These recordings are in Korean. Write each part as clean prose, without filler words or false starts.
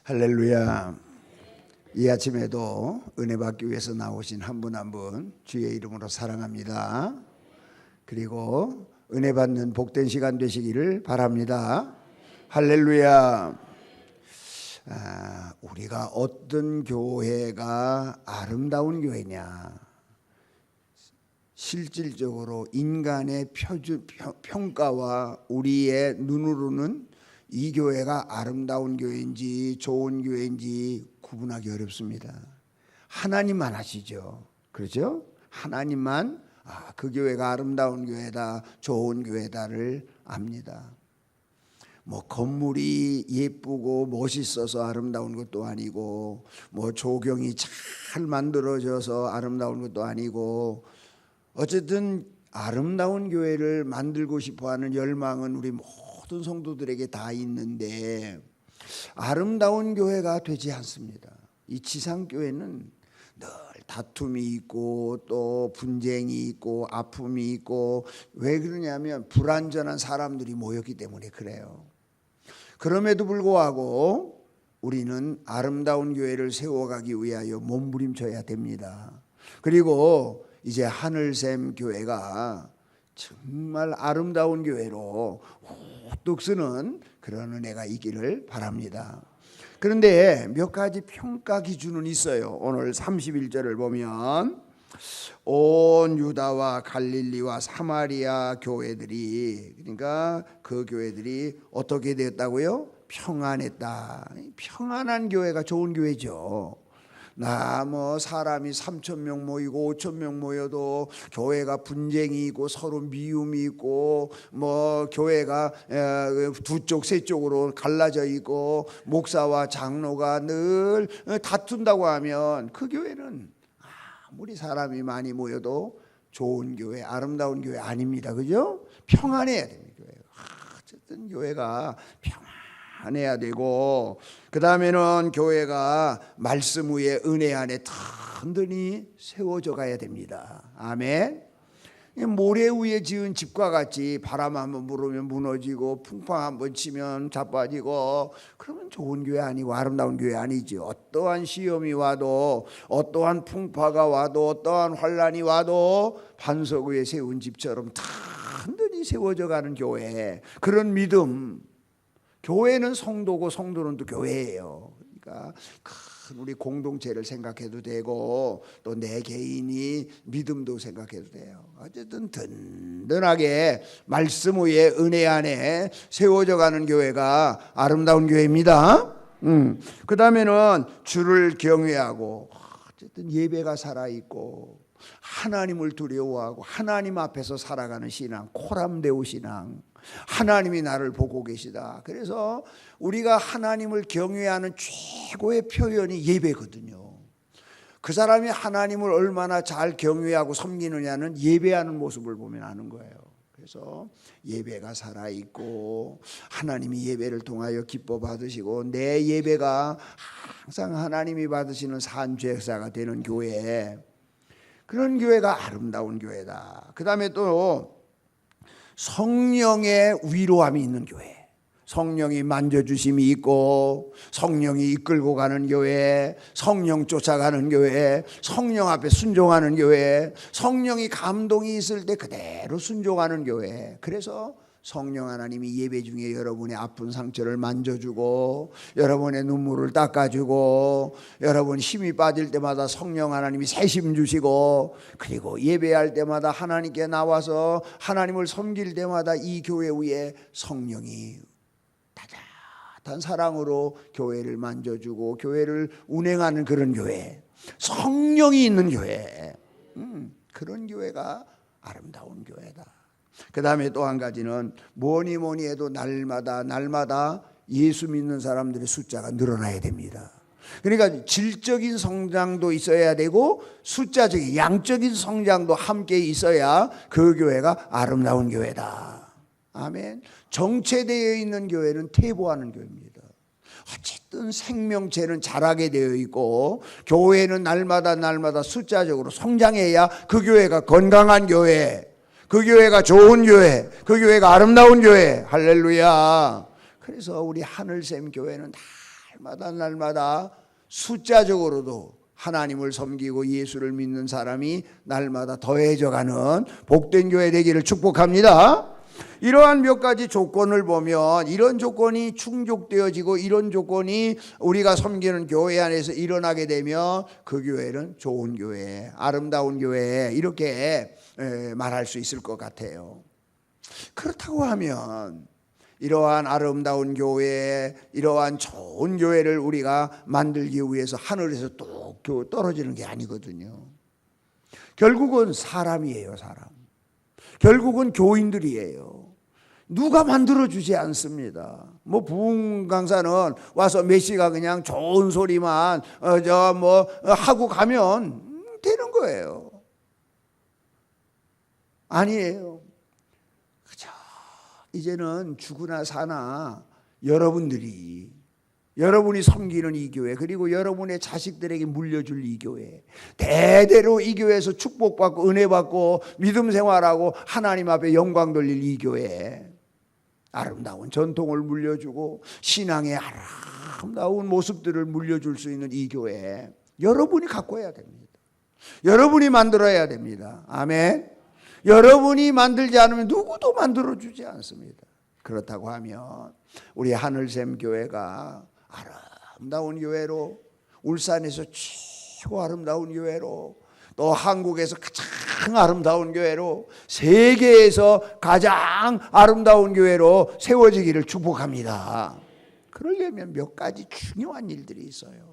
할렐루야. 이 아침에도 은혜 받기 위해서 나오신 한 분 한 분 주의 이름으로 사랑합니다. 그리고 은혜 받는 복된 시간 되시기를 바랍니다. 할렐루야. 우리가 어떤 교회가 아름다운 교회냐, 실질적으로 인간의 평가와 우리의 눈으로는 이 교회가 아름다운 교회인지 좋은 교회인지 구분하기 어렵습니다. 하나님만 아시죠. 그렇죠? 하나님만 그 교회가 아름다운 교회다, 좋은 교회다를 압니다. 뭐 건물이 예쁘고 멋있어서 아름다운 것도 아니고, 뭐 조경이 잘 만들어져서 아름다운 것도 아니고, 어쨌든 아름다운 교회를 만들고 싶어하는 열망은 우리 모든 성도들에게 다 있는데 아름다운 교회가 되지 않습니다. 이 지상교회는 늘 다툼이 있고 또 분쟁이 있고 아픔이 있고, 왜 그러냐면 불완전한 사람들이 모였기 때문에 그래요. 그럼에도 불구하고 우리는 아름다운 교회를 세워가기 위하여 몸부림쳐야 됩니다. 그리고 이제 하늘샘 교회가 정말 아름다운 교회로 우뚝 서는 그런 은혜가 있기를 바랍니다. 그런데 몇 가지 평가 기준은 있어요. 오늘 31절을 보면 온 유다와 갈릴리와 사마리아 교회들이, 그러니까 그 교회들이 어떻게 되었다고요? 평안했다. 평안한 교회가 좋은 교회죠. 뭐 사람이 3,000명 모이고 5,000명 모여도 교회가 분쟁이 있고 서로 미움이 있고, 뭐 교회가 두 쪽 세 쪽으로 갈라져 있고 목사와 장로가 늘 다툰다고 하면 그 교회는 아무리 사람이 많이 모여도 좋은 교회, 아름다운 교회 아닙니다. 그죠? 평안해야 됩니다. 교회가. 어쨌든 교회가 평안해야 되고, 그 다음에는 교회가 말씀 위에 은혜 안에 든든히 세워져 가야 됩니다. 아멘. 모래 위에 지은 집과 같이 바람 한번 불으면 무너지고 풍파 한번 치면 자빠지고, 그러면 좋은 교회 아니고 아름다운 교회 아니지. 어떠한 시험이 와도, 어떠한 풍파가 와도, 어떠한 환란이 와도 반석 위에 세운 집처럼 든든히 세워져 가는 교회, 그런 믿음. 교회는 성도고 성도는 또 교회예요. 그러니까 큰 우리 공동체를 생각해도 되고 또 내 개인이 믿음도 생각해도 돼요. 어쨌든 든든하게 말씀 위에 은혜 안에 세워져 가는 교회가 아름다운 교회입니다. 그 다음에는 주를 경외하고, 어쨌든 예배가 살아있고 하나님을 두려워하고 하나님 앞에서 살아가는 신앙, 코람데오 신앙. 하나님이 나를 보고 계시다. 그래서 우리가 하나님을 경외하는 최고의 표현이 예배거든요. 그 사람이 하나님을 얼마나 잘 경외하고 섬기느냐는 예배하는 모습을 보면 아는 거예요. 그래서 예배가 살아있고 하나님이 예배를 통하여 기뻐 받으시고 내 예배가 항상 하나님이 받으시는 산죄사가 되는 교회, 그런 교회가 아름다운 교회다. 그 다음에 또 성령의 위로함이 있는 교회, 성령이 만져주심이 있고 성령이 이끌고 가는 교회, 성령 쫓아가는 교회, 성령 앞에 순종하는 교회, 성령이 감동이 있을 때 그대로 순종하는 교회. 그래서 성령 하나님이 예배 중에 여러분의 아픈 상처를 만져주고 여러분의 눈물을 닦아주고 여러분 힘이 빠질 때마다 성령 하나님이 새힘 주시고, 그리고 예배할 때마다 하나님께 나와서 하나님을 섬길 때마다 이 교회 위에 성령이 따뜻한 사랑으로 교회를 만져주고 교회를 운행하는 그런 교회, 성령이 있는 교회, 그런 교회가 아름다운 교회다. 그 다음에 또 한 가지는 뭐니 해도 날마다 예수 믿는 사람들의 숫자가 늘어나야 됩니다. 그러니까 질적인 성장도 있어야 되고 숫자적인 양적인 성장도 함께 있어야 그 교회가 아름다운 교회다. 아멘. 정체되어 있는 교회는 퇴보하는 교회입니다. 어쨌든 생명체는 자라게 되어 있고 교회는 날마다 숫자적으로 성장해야 그 교회가 건강한 교회, 그 교회가 좋은 교회, 그 교회가 아름다운 교회. 할렐루야. 그래서 우리 하늘샘 교회는 날마다 숫자적으로도 하나님을 섬기고 예수를 믿는 사람이 날마다 더해져가는 복된 교회 되기를 축복합니다. 이러한 몇 가지 조건을 보면 이런 조건이 충족되어지고 이런 조건이 우리가 섬기는 교회 안에서 일어나게 되면 그 교회는 좋은 교회, 아름다운 교회 이렇게 말할 수 있을 것 같아요. 그렇다고 하면 이러한 아름다운 교회, 이러한 좋은 교회를 우리가 만들기 위해서 하늘에서 뚝 떨어지는 게 아니거든요. 결국은 사람이에요, 사람. 결국은 교인들이에요. 누가 만들어주지 않습니다. 뭐 부흥 강사는 와서 메시가 그냥 좋은 소리만 하고 가면 되는 거예요. 아니에요. 그죠? 이제는 죽으나 사나 여러분이 섬기는 이 교회, 그리고 여러분의 자식들에게 물려줄 이 교회, 대대로 이 교회에서 축복받고 은혜받고 믿음 생활하고 하나님 앞에 영광 돌릴 이 교회, 아름다운 전통을 물려주고 신앙의 아름다운 모습들을 물려줄 수 있는 이 교회, 여러분이 갖고 해야 됩니다. 여러분이 만들어야 됩니다. 아멘. 여러분이 만들지 않으면 누구도 만들어주지 않습니다. 그렇다고 하면 우리 하늘샘 교회가 아름다운 교회로, 울산에서 최고 아름다운 교회로, 또 한국에서 가장 아름다운 교회로, 세계에서 가장 아름다운 교회로 세워지기를 축복합니다. 그러려면 몇 가지 중요한 일들이 있어요.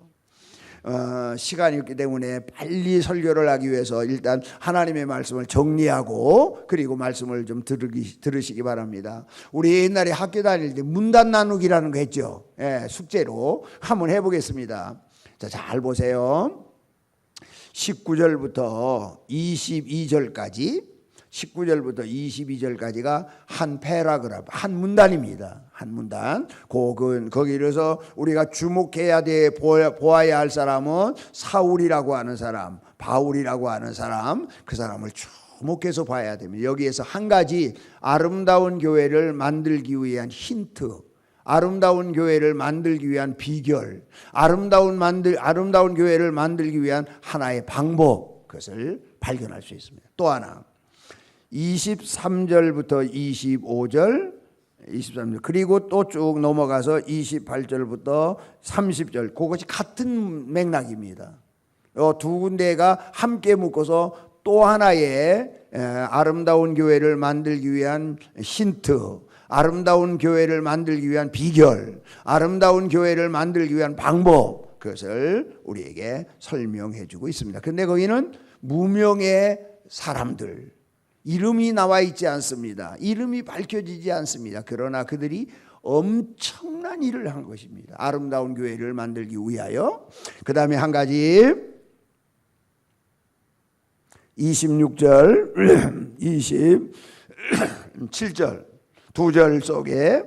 시간이 없기 때문에 빨리 설교를 하기 위해서 일단 하나님의 말씀을 정리하고 그리고 말씀을 좀 들으시기 바랍니다. 우리 옛날에 학교 다닐 때 문단 나누기라는 거 했죠. 숙제로 한번 해보겠습니다. 자, 잘 보세요. 19절부터 22절까지가 한 패라그라프, 한 문단입니다. 한 문단. 거기에서 우리가 주목해야 돼, 보아야 할 사람은 사울이라고 하는 사람, 바울이라고 하는 사람, 그 사람을 주목해서 봐야 됩니다. 여기에서 한 가지 아름다운 교회를 만들기 위한 힌트, 아름다운 교회를 만들기 위한 비결, 아름다운 교회를 만들기 위한 하나의 방법, 그것을 발견할 수 있습니다. 또 하나, 23절부터 25절, 그리고 또 쭉 넘어가서 28절부터 30절, 그것이 같은 맥락입니다. 두 군데가 함께 묶어서 또 하나의 아름다운 교회를 만들기 위한 힌트, 아름다운 교회를 만들기 위한 비결, 아름다운 교회를 만들기 위한 방법, 그것을 우리에게 설명해 주고 있습니다. 그런데 거기는 무명의 사람들, 이름이 나와 있지 않습니다. 이름이 밝혀지지 않습니다. 그러나 그들이 엄청난 일을 한 것입니다. 아름다운 교회를 만들기 위하여. 그 다음에 한 가지 26절 27절 두 절 속에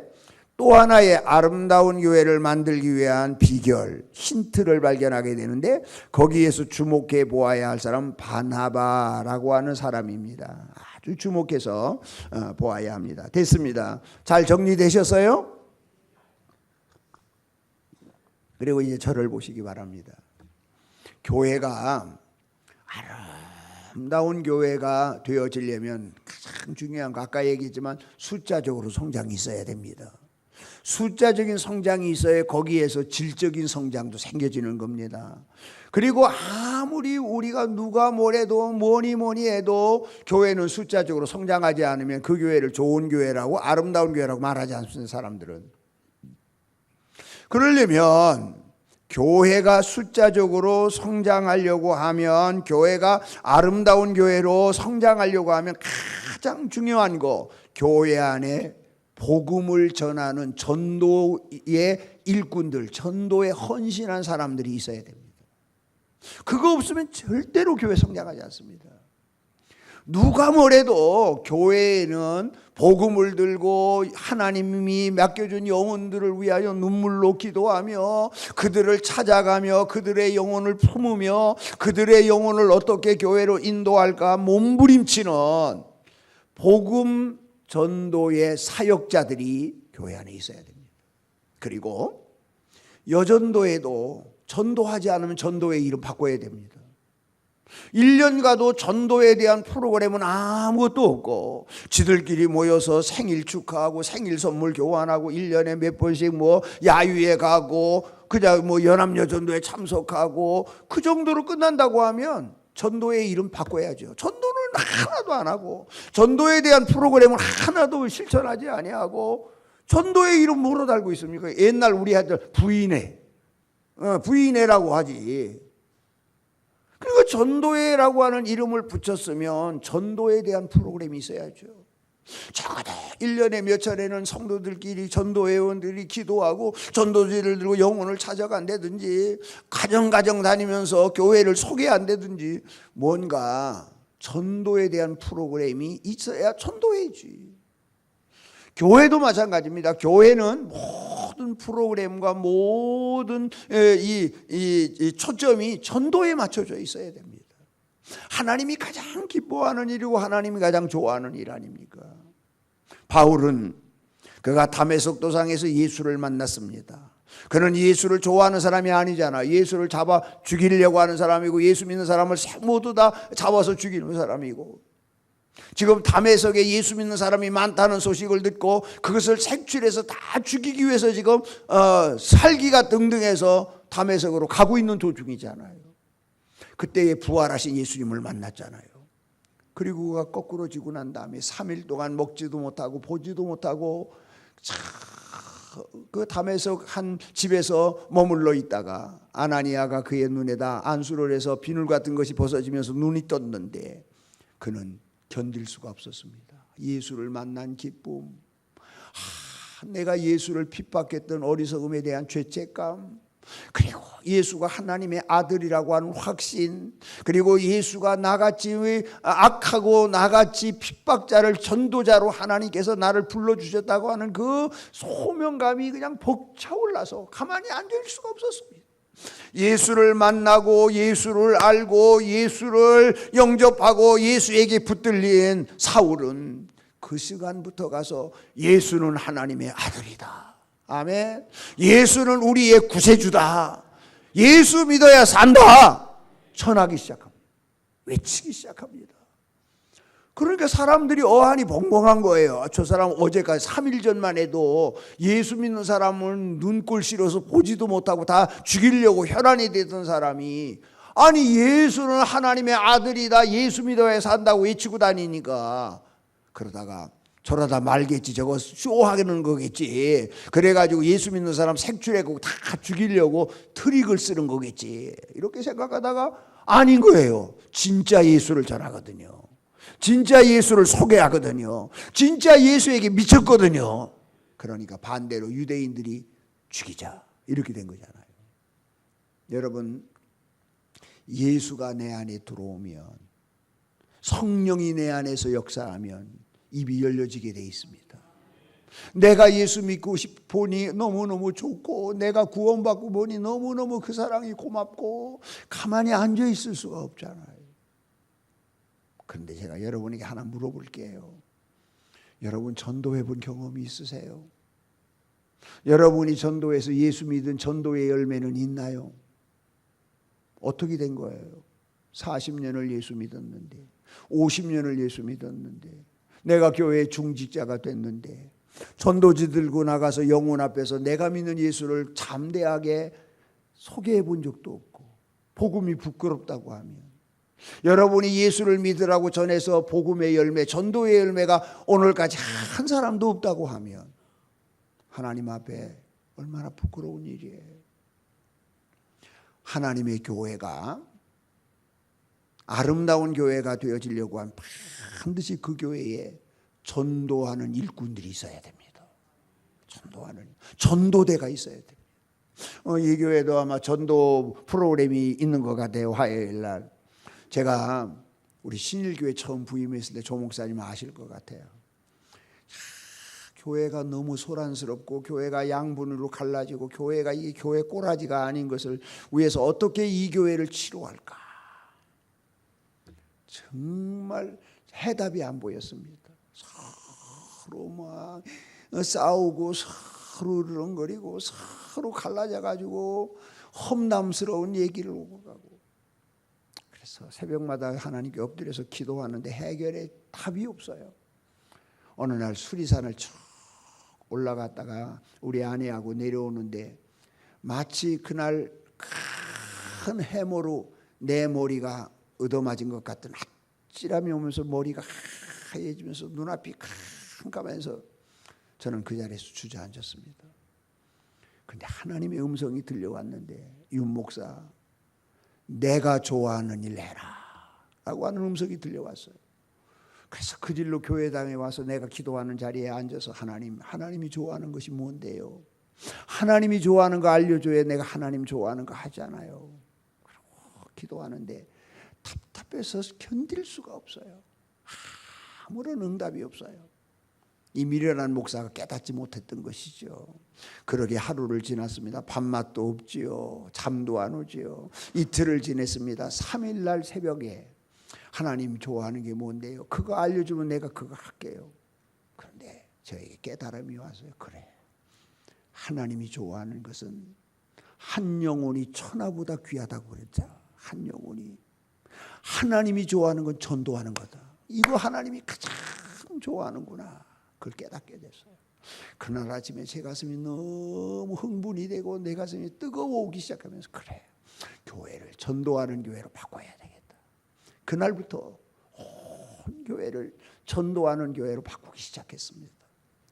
또 하나의 아름다운 교회를 만들기 위한 비결, 힌트를 발견하게 되는데 거기에서 주목해 보아야 할 사람은 바나바라고 하는 사람입니다. 아주 주목해서 보아야 합니다. 됐습니다. 잘 정리되셨어요? 그리고 이제 저를 보시기 바랍니다. 교회가 아름다운 교회가 되어지려면 가장 중요한 거, 아까 얘기했지만 숫자적으로 성장이 있어야 됩니다. 숫자적인 성장이 있어야 거기에서 질적인 성장도 생겨지는 겁니다. 그리고 아무리 우리가 누가 뭐래도 뭐니 해도 교회는 숫자적으로 성장하지 않으면 그 교회를 좋은 교회라고, 아름다운 교회라고 말하지 않습니다. 사람들은. 그러려면 교회가 숫자적으로 성장하려고 하면, 교회가 아름다운 교회로 성장하려고 하면 가장 중요한 거, 교회 안에 복음을 전하는 전도의 일꾼들, 전도에 헌신한 사람들이 있어야 됩니다. 그거 없으면 절대로 교회 성장하지 않습니다. 누가 뭐래도 교회에는 복음을 들고 하나님이 맡겨준 영혼들을 위하여 눈물로 기도하며 그들을 찾아가며 그들의 영혼을 품으며 그들의 영혼을 어떻게 교회로 인도할까 몸부림치는 복음 전도의 사역자들이 교회 안에 있어야 됩니다. 그리고 여전도에도 전도하지 않으면 전도의 이름 바꿔야 됩니다. 1년 가도 전도에 대한 프로그램은 아무것도 없고 지들끼리 모여서 생일 축하하고 생일 선물 교환하고 1년에 몇 번씩 뭐 야유회 가고 그냥 뭐 연합여전도에 참석하고 그 정도로 끝난다고 하면 전도의 이름 바꿔야죠. 전도는 하나도 안 하고 전도에 대한 프로그램은 하나도 실천하지 아니하고 전도의 이름 뭐로 달고 있습니까? 옛날 우리 아들 부인회라고 하지. 그리고 전도회라고 하는 이름을 붙였으면 전도에 대한 프로그램이 있어야죠. 적어도 1년에 몇 차례는 성도들끼리 전도회원들이 기도하고 전도지를 들고 영혼을 찾아간다든지 가정 다니면서 교회를 소개한다든지 뭔가 전도에 대한 프로그램이 있어야 전도회지. 교회도 마찬가지입니다. 교회는 모든 프로그램과 모든 이 초점이 전도에 맞춰져 있어야 됩니다. 하나님이 가장 기뻐하는 일이고 하나님이 가장 좋아하는 일 아닙니까? 바울은 그가 다메섹 도상에서 예수를 만났습니다. 그는 예수를 좋아하는 사람이 아니잖아. 예수를 잡아 죽이려고 하는 사람이고 예수 믿는 사람을 모두 다 잡아서 죽이는 사람이고 지금 다메섹에 예수 믿는 사람이 많다는 소식을 듣고 그것을 색출해서 다 죽이기 위해서 지금 살기가 등등해서 다메섹으로 가고 있는 도중이잖아요. 그때에 부활하신 예수님을 만났잖아요. 그리고 그가 거꾸로 지고 난 다음에 3일 동안 먹지도 못하고 보지도 못하고 그 다메섹 한 집에서 머물러 있다가 아나니아가 그의 눈에다 안수를 해서 비늘 같은 것이 벗어지면서 눈이 떴는데 그는 견딜 수가 없었습니다. 예수를 만난 기쁨, 내가 예수를 핍박했던 어리석음에 대한 죄책감, 그리고 예수가 하나님의 아들이라고 하는 확신, 그리고 예수가 나같이 악하고 나같이 핍박자를 전도자로 하나님께서 나를 불러주셨다고 하는 그 소명감이 그냥 벅차올라서 가만히 앉을 수가 없었습니다. 예수를 만나고 예수를 알고 예수를 영접하고 예수에게 붙들린 사울은 그 시간부터 가서 예수는 하나님의 아들이다. 아멘. 예수는 우리의 구세주다. 예수 믿어야 산다. 전하기 시작합니다. 외치기 시작합니다. 그러니까 사람들이 어안이 벙벙한 거예요. 저 사람 어제까지 3일 전만 해도 예수 믿는 사람은 눈꼴 싫어서 보지도 못하고 다 죽이려고 혈안이 되던 사람이 아니 예수는 하나님의 아들이다 예수 믿어야 산다고 외치고 다니니까 그러다가 저러다 말겠지 저거 쇼하는 거겠지 그래가지고 예수 믿는 사람 색출해고 다 죽이려고 트릭을 쓰는 거겠지 이렇게 생각하다가 아닌 거예요. 진짜 예수를 전하거든요. 진짜 예수를 소개하거든요. 진짜 예수에게 미쳤거든요. 그러니까 반대로 유대인들이 죽이자 이렇게 된 거잖아요. 여러분 예수가 내 안에 들어오면 성령이 내 안에서 역사하면 입이 열려지게 돼 있습니다. 내가 예수 믿고 보니 너무너무 좋고 내가 구원받고 보니 너무너무 그 사랑이 고맙고 가만히 앉아 있을 수가 없잖아요. 그런데 제가 여러분에게 하나 물어볼게요. 여러분 전도해 본 경험이 있으세요? 여러분이 전도해서 예수 믿은 전도의 열매는 있나요? 어떻게 된 거예요? 40년을 예수 믿었는데 50년을 예수 믿었는데 내가 교회의 중직자가 됐는데 전도지 들고 나가서 영혼 앞에서 내가 믿는 예수를 담대하게 소개해 본 적도 없고 복음이 부끄럽다고 하면 여러분이 예수를 믿으라고 전해서 복음의 열매, 전도의 열매가 오늘까지 한 사람도 없다고 하면 하나님 앞에 얼마나 부끄러운 일이에요. 하나님의 교회가 아름다운 교회가 되어지려고 하면 반드시 그 교회에 전도하는 일꾼들이 있어야 됩니다. 전도대가 있어야 됩니다. 이 교회도 아마 전도 프로그램이 있는 것 같아요. 화요일 날 제가 우리 신일교회 처음 부임했을 때 조 목사님 아실 것 같아요. 교회가 너무 소란스럽고 교회가 양분으로 갈라지고 교회가 이 교회 꼬라지가 아닌 것을 위해서 어떻게 이 교회를 치료할까? 정말 해답이 안 보였습니다. 서로 막 싸우고 서로 으르렁거리고 서로 갈라져가지고 험담스러운 얘기를 오고 가고. 그래서 새벽마다 하나님께 엎드려서 기도하는데 해결의 답이 없어요. 어느 날 수리산을 쭉 올라갔다가 우리 아내하고 내려오는데 마치 그날 큰 해모로 내 머리가 얻어맞은 것 같은 아찔함이 오면서 머리가 하얘지면서 눈앞이 캄캄해서 저는 그 자리에서 주저앉았습니다. 그런데 하나님의 음성이 들려왔는데 윤 목사 내가 좋아하는 일 해라 라고 하는 음성이 들려왔어요. 그래서 그 길로 교회당에 와서 내가 기도하는 자리에 앉아서 하나님이 좋아하는 것이 뭔데요? 하나님이 좋아하는 거 알려줘야 내가 하나님 좋아하는 거 하잖아요. 그리고 기도하는데 답답해서 견딜 수가 없어요. 아무런 응답이 없어요. 이 미련한 목사가 깨닫지 못했던 것이죠. 그러게 하루를 지났습니다. 밥맛도 없지요. 잠도 안 오지요. 이틀을 지냈습니다. 3일날 새벽에 하나님 좋아하는 게 뭔데요? 그거 알려주면 내가 그거 할게요. 그런데 저에게 깨달음이 왔어요. 그래, 하나님이 좋아하는 것은 한 영혼이 천하보다 귀하다고 그랬죠. 한 영혼이. 하나님이 좋아하는 건 전도하는 거다. 이거 하나님이 가장 좋아하는구나. 그걸 깨닫게 됐어요. 그날 아침에 제 가슴이 너무 흥분이 되고 내 가슴이 뜨거워오기 시작하면서 그래, 교회를 전도하는 교회로 바꿔야 되겠다. 그날부터 온 교회를 전도하는 교회로 바꾸기 시작했습니다.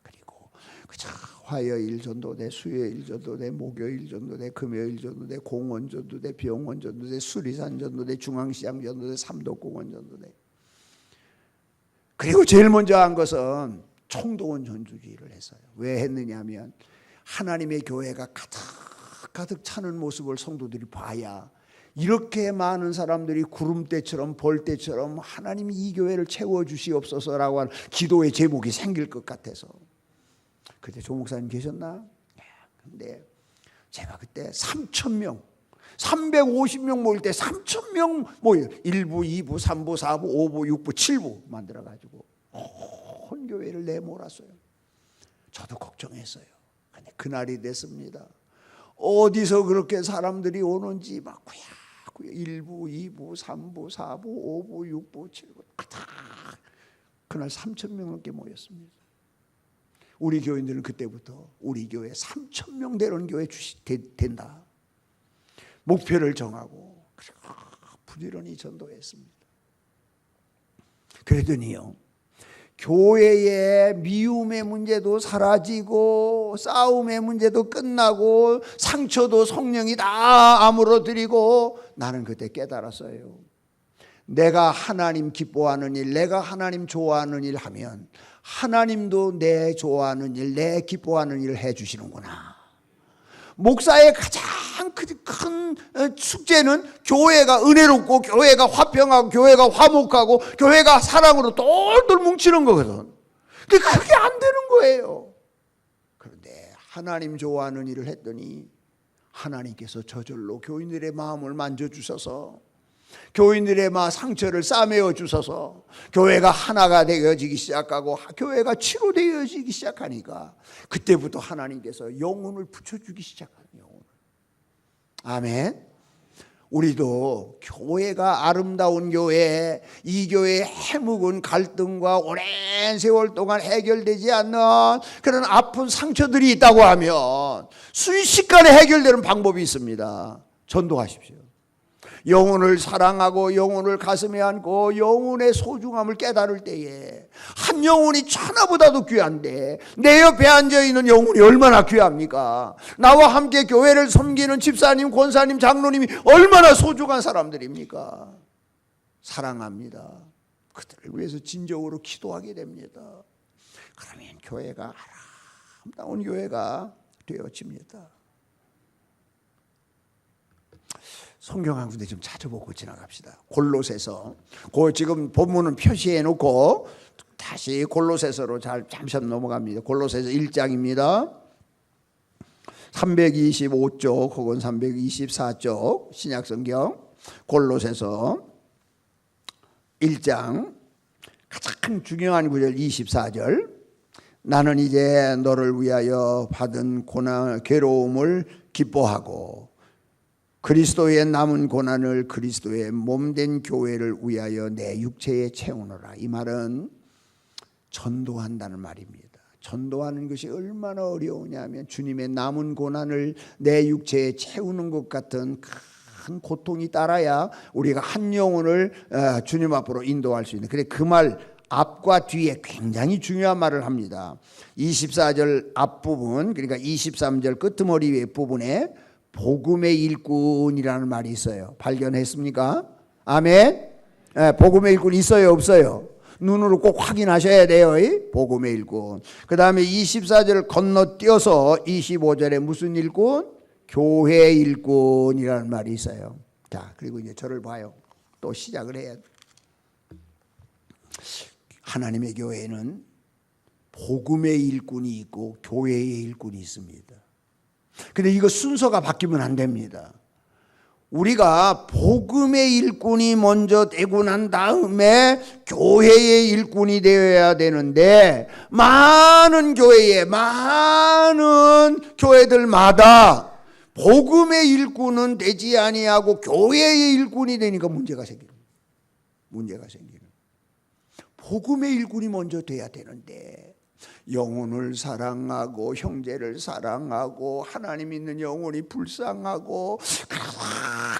그리고 그저 화요일 전도대, 수요일 전도대, 목요일 전도대, 금요일 전도대, 공원 전도대, 병원 전도대, 수리산 전도대, 중앙시장 전도대, 삼덕공원 전도대. 그리고 제일 먼저 한 것은 총동원 전주기를 했어요. 왜 했느냐면 하나님의 교회가 가득 차는 모습을 성도들이 봐야 이렇게 많은 사람들이 구름대처럼 벌떼처럼 하나님이 이 교회를 채워주시옵소서라고 하는 기도의 제목이 생길 것 같아서. 그때 조 목사님 계셨나? 근데 제가 그때 3,000명 350명 모일 때 3,000명 모여 1부, 2부, 3부, 4부, 5부, 6부, 7부 만들어가지고 온 교회를 내몰았어요. 저도 걱정했어요. 근데 그날이 됐습니다. 어디서 그렇게 사람들이 오는지 막 구야구야 1부, 2부, 3부, 4부, 5부, 6부, 7부 그날 3,000명 넘게 모였습니다. 우리 교인들은 그때부터 우리 교회 3,000명 되는 교회 된다. 목표를 정하고 부지런히 전도했습니다. 그러더니요, 교회의 미움의 문제도 사라지고 싸움의 문제도 끝나고 상처도 성령이 다 아물어드리고 나는 그때 깨달았어요. 내가 하나님 기뻐하는 일, 내가 하나님 좋아하는 일 하면 하나님도 내 좋아하는 일, 내 기뻐하는 일을 해주시는구나. 목사의 가장 큰 숙제는 교회가 은혜롭고 교회가 화평하고 교회가 화목하고 교회가 사랑으로 똘똘 뭉치는 거거든. 근데 그게 안 되는 거예요. 그런데 하나님 좋아하는 일을 했더니 하나님께서 저절로 교인들의 마음을 만져주셔서 교인들의 상처를 싸매어 주셔서 교회가 하나가 되어지기 시작하고 교회가 치료되어지기 시작하니까 그때부터 하나님께서 영혼을 붙여주기 시작하는 영혼을. 아멘. 우리도 교회가 아름다운 교회, 이 교회의 해묵은 갈등과 오랜 세월 동안 해결되지 않는 그런 아픈 상처들이 있다고 하면 순식간에 해결되는 방법이 있습니다. 전도하십시오. 영혼을 사랑하고 영혼을 가슴에 안고 영혼의 소중함을 깨달을 때에 한 영혼이 천하보다도 귀한데 내 옆에 앉아있는 영혼이 얼마나 귀합니까? 나와 함께 교회를 섬기는 집사님, 권사님, 장로님이 얼마나 소중한 사람들입니까? 사랑합니다. 그들을 위해서 진정으로 기도하게 됩니다. 그러면 교회가 아름다운 교회가 되어집니다. 성경 한 군데 좀 찾아보고 지나갑시다. 골로새서, 지금 본문은 표시해 놓고 다시 골로새서로 잠시 넘어갑니다. 골로새서 1장입니다. 325쪽 혹은 324쪽 신약성경 골로새서 1장 가장 중요한 구절 24절 나는 이제 너를 위하여 받은 고난, 괴로움을 기뻐하고 그리스도의 남은 고난을 그리스도의 몸된 교회를 위하여 내 육체에 채우노라. 이 말은 전도한다는 말입니다. 전도하는 것이 얼마나 어려우냐면 주님의 남은 고난을 내 육체에 채우는 것 같은 큰 고통이 따라야 우리가 한 영혼을 주님 앞으로 인도할 수 있는. 그래 그 말 앞과 뒤에 굉장히 중요한 말을 합니다. 24절 앞부분, 그러니까 23절 끄트머리 부분에 복음의 일꾼이라는 말이 있어요. 발견했습니까? 아멘. 복음의 일꾼 있어요, 없어요? 눈으로 꼭 확인하셔야 돼요. 복음의 일꾼. 그 다음에 24절을 건너뛰어서 25절에 무슨 일꾼? 교회 일꾼이라는 말이 있어요. 자, 그리고 이제 저를 봐요. 또 시작을 해야 돼. 하나님의 교회에는 복음의 일꾼이 있고 교회의 일꾼이 있습니다. 근데 이거 순서가 바뀌면 안 됩니다. 우리가 복음의 일꾼이 먼저 되고 난 다음에 교회의 일꾼이 되어야 되는데 많은 교회에 많은 교회들마다 복음의 일꾼은 되지 아니하고 교회의 일꾼이 되니까 문제가 생기는. 복음의 일꾼이 먼저 돼야 되는데 영혼을 사랑하고 형제를 사랑하고 하나님 있는 영혼이 불쌍하고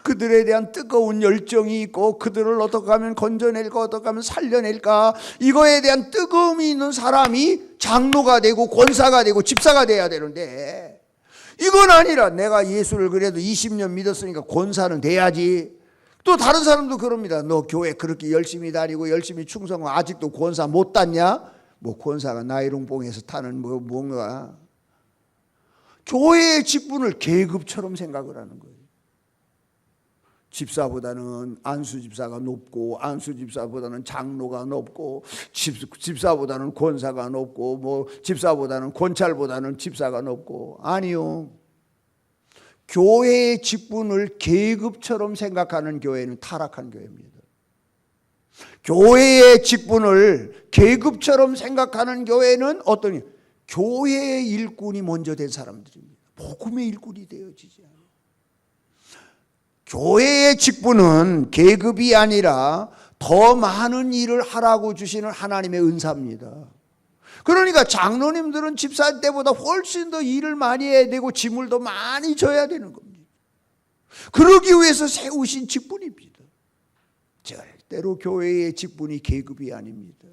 그들에 대한 뜨거운 열정이 있고 그들을 어떻게 하면 건져낼까 어떻게 하면 살려낼까 이거에 대한 뜨거움이 있는 사람이 장로가 되고 권사가 되고 집사가 돼야 되는데 이건 아니라 내가 예수를 그래도 20년 믿었으니까 권사는 돼야지. 또 다른 사람도 그럽니다. 너 교회 그렇게 열심히 다니고 열심히 충성하고 아직도 권사 못 땄냐? 뭐 권사가 나이롱봉에서 타는 뭔가 교회의 직분을 계급처럼 생각을 하는 거예요. 집사보다는 안수 집사가 높고 안수 집사보다는 장로가 높고 집사보다는 권사가 높고 뭐 집사보다는 권찰보다는 집사가 높고 아니요. 교회의 직분을 계급처럼 생각하는 교회는 타락한 교회입니다. 교회의 직분을 계급처럼 생각하는 교회는 어떤 교회의 일꾼이 먼저 된 사람들입니다. 복음의 일꾼이 되어지지 않아요. 교회의 직분은 계급이 아니라 더 많은 일을 하라고 주시는 하나님의 은사입니다. 그러니까 장로님들은 집사 때보다 훨씬 더 일을 많이 해야 되고 짐을 더 많이 져야 되는 겁니다. 그러기 위해서 세우신 직분입니다. 절대로 교회의 직분이 계급이 아닙니다.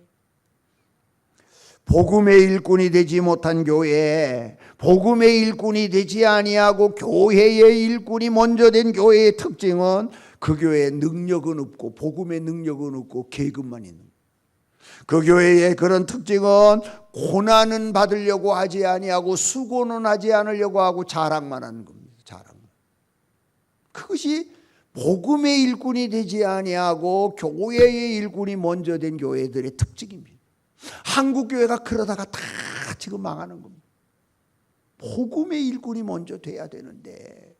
복음의 일꾼이 되지 못한 교회, 복음의 일꾼이 되지 아니하고 교회의 일꾼이 먼저 된 교회의 특징은 그 교회의 능력은 없고 복음의 능력은 없고 계급만 있는 거예요. 그 교회의 그런 특징은 고난은 받으려고 하지 아니하고 수고는 하지 않으려고 하고 자랑만 하는 겁니다. 자랑만. 그것이 복음의 일꾼이 되지 아니하고 교회의 일꾼이 먼저 된 교회들의 특징입니다. 한국 교회가 그러다가 다 지금 망하는 겁니다. 복음의 일꾼이 먼저 돼야 되는데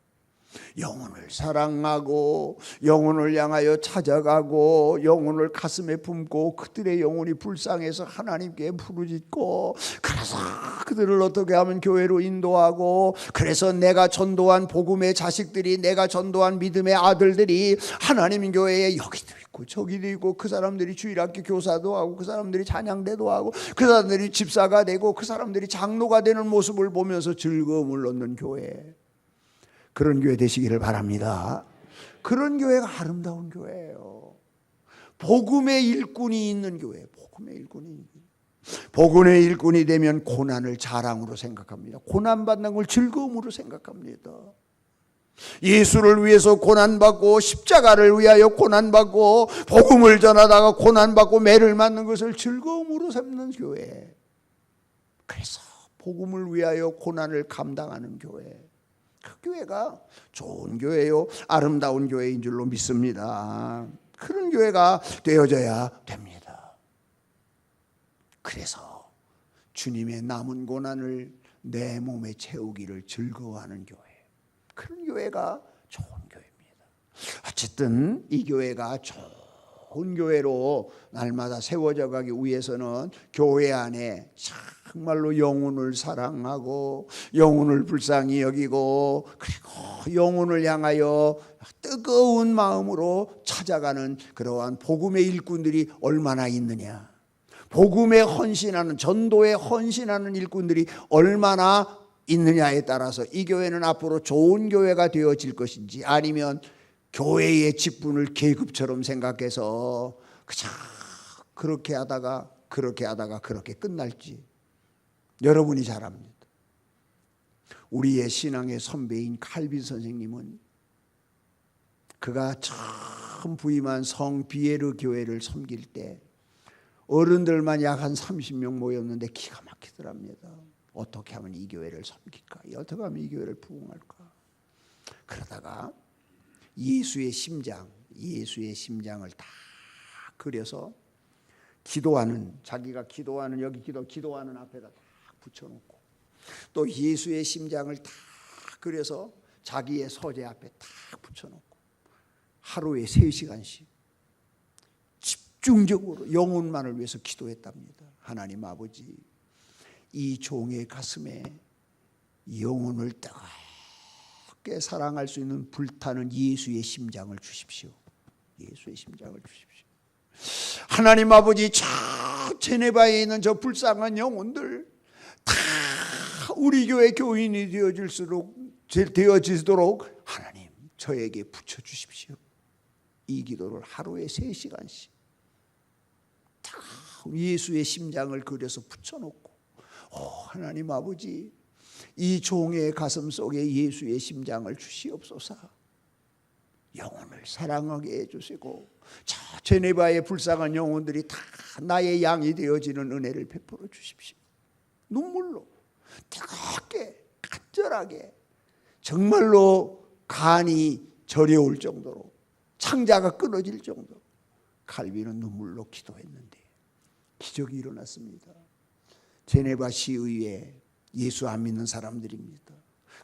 영혼을 사랑하고 영혼을 향하여 찾아가고 영혼을 가슴에 품고 그들의 영혼이 불쌍해서 하나님께 부르짖고 그래서 그들을 어떻게 하면 교회로 인도하고 그래서 내가 전도한 복음의 자식들이 내가 전도한 믿음의 아들들이 하나님 교회에 여기도 있고 저기도 있고 그 사람들이 주일학교 교사도 하고 그 사람들이 찬양대도 하고 그 사람들이 집사가 되고 그 사람들이 장로가 되는 모습을 보면서 즐거움을 얻는 교회, 그런 교회 되시기를 바랍니다. 그런 교회가 아름다운 교회예요. 복음의 일꾼이 있는 교회. 복음의 일꾼이 되면 고난을 자랑으로 생각합니다. 고난받는 걸 즐거움으로 생각합니다. 예수를 위해서 고난받고 십자가를 위하여 고난받고 복음을 전하다가 고난받고 매를 맞는 것을 즐거움으로 삼는 교회. 그래서 복음을 위하여 고난을 감당하는 교회. 그 교회가 좋은 교회요, 아름다운 교회인 줄로 믿습니다. 그런 교회가 되어져야 됩니다. 그래서 주님의 남은 고난을 내 몸에 채우기를 즐거워하는 교회, 그런 교회가 좋은 교회입니다. 어쨌든 이 교회가 좋은 교회로 날마다 세워져 가기 위해서는 교회 안에 정말로 영혼을 사랑하고 영혼을 불쌍히 여기고 그리고 영혼을 향하여 뜨거운 마음으로 찾아가는 그러한 복음의 일꾼들이 얼마나 있느냐, 복음에 헌신하는, 전도에 헌신하는 일꾼들이 얼마나 있느냐에 따라서 이 교회는 앞으로 좋은 교회가 되어질 것인지, 아니면 교회의 직분을 계급처럼 생각해서 그저 그렇게 하다가 그렇게 끝날지 여러분이 잘 압니다. 우리의 신앙의 선배인 칼빈 선생님은 그가 처음 부임한 성 비에르 교회를 섬길 때 어른들만 약 한 30명 모였는데 기가 막히더랍니다. 어떻게 하면 이 교회를 섬길까? 어떻게 하면 이 교회를 부흥할까? 그러다가 예수의 심장을 다 그려서 기도하는, 자기가 기도하는, 여기 기도하는 앞에다 딱 붙여놓고, 또 예수의 심장을 다 그려서 자기의 서재 앞에 딱 붙여놓고 하루에 3시간씩 집중적으로 영혼만을 위해서 기도했답니다. 하나님 아버지, 이 종의 가슴에 영혼을 뜨겁게 사랑할 수 있는 불타는 예수의 심장을 주십시오. 예수의 심장을 주십시오. 하나님 아버지, 저 제네바에 있는 저 불쌍한 영혼들 다 우리 교회 교인이 되어지도록 하나님 저에게 붙여주십시오. 이 기도를 하루에 3시간씩 다 예수의 심장을 그려서 붙여놓고, 하나님 아버지, 이 종의 가슴 속에 예수의 심장을 주시옵소서. 영혼을 사랑하게 해주시고 저 제네바의 불쌍한 영혼들이 다 나의 양이 되어지는 은혜를 베풀어 주십시오. 눈물로 뜨겁게 간절하게, 정말로 간이 저려올 정도로, 창자가 끊어질 정도로 칼빈은 눈물로 기도했는데 기적이 일어났습니다. 제네바 시의회 예수 안 믿는 사람들입니다.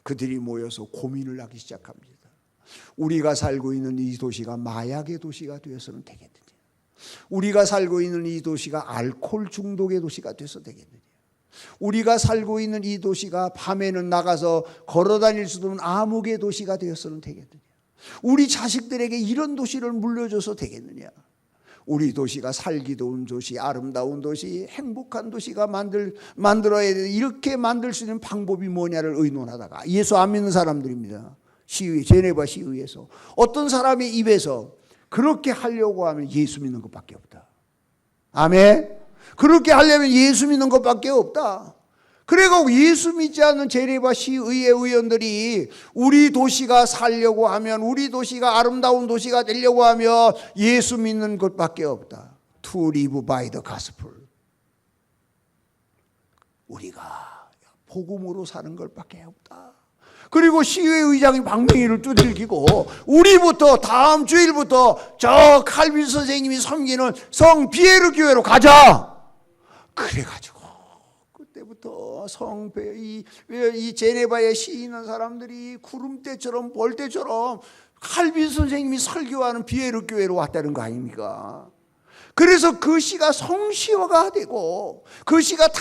그들이 모여서 고민을 하기 시작합니다. 우리가 살고 있는 이 도시가 마약의 도시가 되어서는 되겠느냐? 우리가 살고 있는 이 도시가 알코올 중독의 도시가 되어서 되겠느냐? 우리가 살고 있는 이 도시가 밤에는 나가서 걸어다닐 수도 없는 암흑의 도시가 되어서는 되겠느냐? 우리 자식들에게 이런 도시를 물려줘서 되겠느냐? 우리 도시가 살기 좋은 도시, 아름다운 도시, 행복한 도시가 만들어야 돼. 이렇게 만들 수 있는 방법이 뭐냐를 의논하다가, 예수 안 믿는 사람들입니다. 제네바 시의회에서 어떤 사람의 입에서 그렇게 하려고 하면 예수 믿는 것밖에 없다. 아멘. 그렇게 하려면 예수 믿는 것밖에 없다. 그리고 예수 믿지 않는 제네바 시의회 의원들이 우리 도시가 살려고 하면, 우리 도시가 아름다운 도시가 되려고 하면 예수 믿는 것밖에 없다. To live by the gospel. 우리가 복음으로 사는 것밖에 없다. 그리고 시의회 의장이 방맹이를 두들기고, 우리부터 다음 주일부터 저 칼빈 선생님이 섬기는 성 비에르 교회로 가자. 그래가지고 그때부터 이 제네바에 시인한 사람들이 구름대처럼 벌떼처럼 칼빈 선생님이 설교하는 비에르 교회로 왔다는 거 아닙니까? 그래서 그 시가 성시화가 되고 그 시가 다